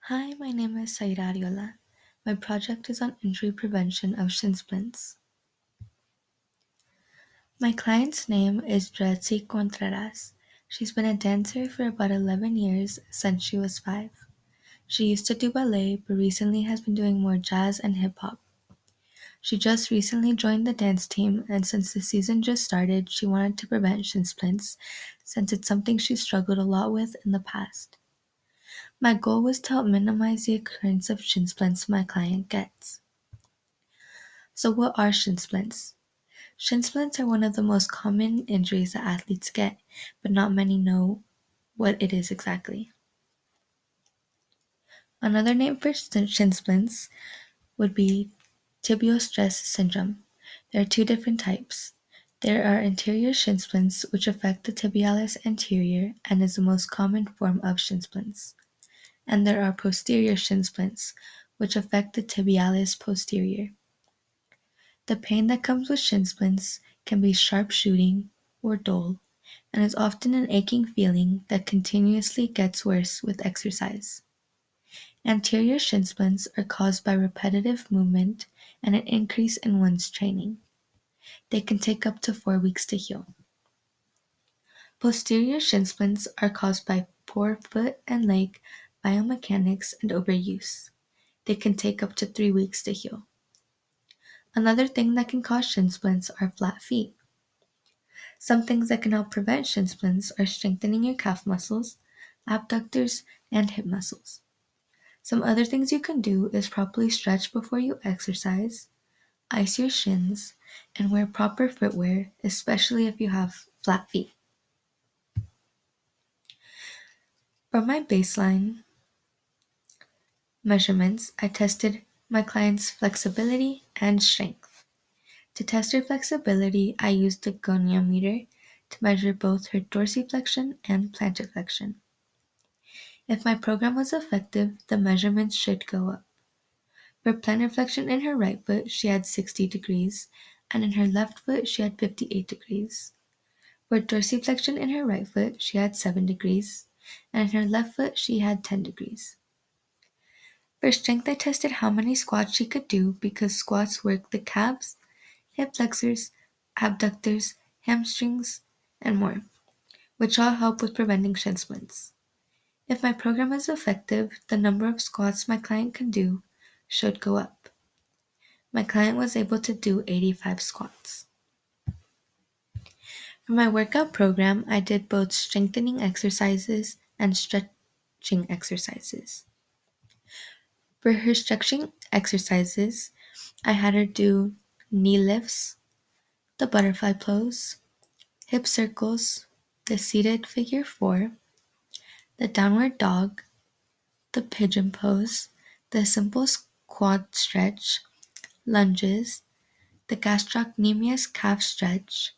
Hi, my name is Saira Ariola. My project is on injury prevention of shin splints. My client's name is Dretzi Contreras. She's been a dancer for about 11 years since she was 5. She used to do ballet, but recently has been doing more jazz and hip hop. She just recently joined the dance team, and since the season just started, she wanted to prevent shin splints since it's something she struggled a lot with in the past. My goal was to help minimize the occurrence of shin splints my client gets. So, what are shin splints? Shin splints are one of the most common injuries that athletes get, but not many know what it is exactly. Another name for shin splints would be tibial stress syndrome. There are two different types. There are anterior shin splints, which affect the tibialis anterior and is the most common form of shin splints. And there are posterior shin splints, which affect the tibialis posterior. The pain that comes with shin splints can be sharp shooting or dull, and is often an aching feeling that continuously gets worse with exercise. Anterior shin splints are caused by repetitive movement and an increase in one's training. They can take up to 4 weeks to heal. Posterior shin splints are caused by poor foot and leg biomechanics and overuse. They can take up to 3 weeks to heal. Another thing that can cause shin splints are flat feet. Some things that can help prevent shin splints are strengthening your calf muscles, abductors, and hip muscles. Some other things you can do is properly stretch before you exercise, ice your shins, and wear proper footwear, especially if you have flat feet. For my baseline measurements, I tested my client's flexibility and strength. To test her flexibility, I used the goniometer to measure both her dorsiflexion and plantar flexion. If my program was effective, the measurements should go up. For plantar flexion in her right foot, she had 60 degrees, and in her left foot, she had 58 degrees. For dorsiflexion in her right foot, she had 7 degrees, and in her left foot, she had 10 degrees. For strength, I tested how many squats she could do because squats work the calves, hip flexors, abductors, hamstrings, and more, which all help with preventing shin splints. If my program is effective, the number of squats my client can do should go up. My client was able to do 85 squats. For my workout program, I did both strengthening exercises and stretching exercises. For her stretching exercises, I had her do knee lifts, the butterfly pose, hip circles, the seated figure 4, the downward dog, the pigeon pose, the simple quad stretch, lunges, the gastrocnemius calf stretch,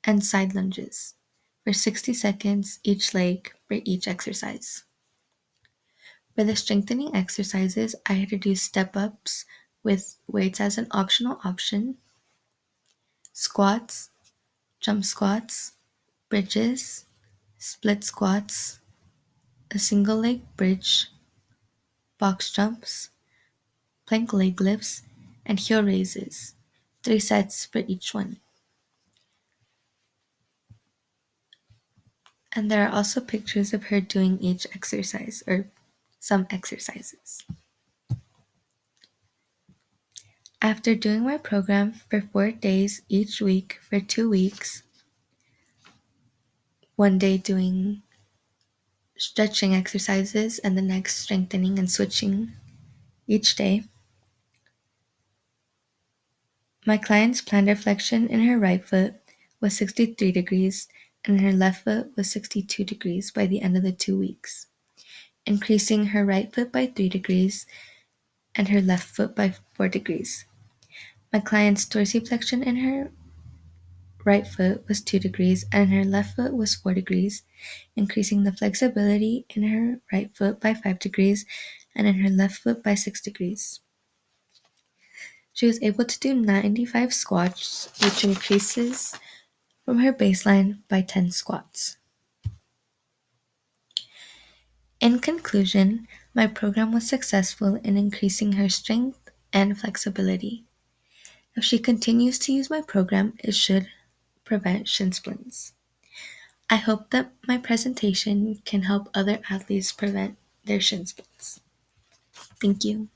and side lunges for 60 seconds each leg for each exercise. For the strengthening exercises, I had to do step ups with weights as an optional option, squats, jump squats, bridges, split squats, a single leg bridge, box jumps, plank leg lifts, and heel raises, 3 sets for each one. And there are also pictures of her doing each exercise or some exercises. After doing my program for 4 days each week for 2 weeks, one day doing stretching exercises and the next strengthening and switching each day, my client's plantar flexion in her right foot was 63 degrees and her left foot was 62 degrees by the end of the 2 weeks, increasing her right foot by 3 degrees and her left foot by 4 degrees. My client's dorsiflexion in her right foot was 2 degrees and her left foot was 4 degrees, increasing the flexibility in her right foot by 5 degrees and in her left foot by 6 degrees. She was able to do 95 squats, which increases from her baseline by 10 squats. In conclusion, My program was successful in increasing her strength and flexibility. If she continues to use my program, it should prevent shin splints. I hope that my presentation can help other athletes prevent their shin splints. Thank you.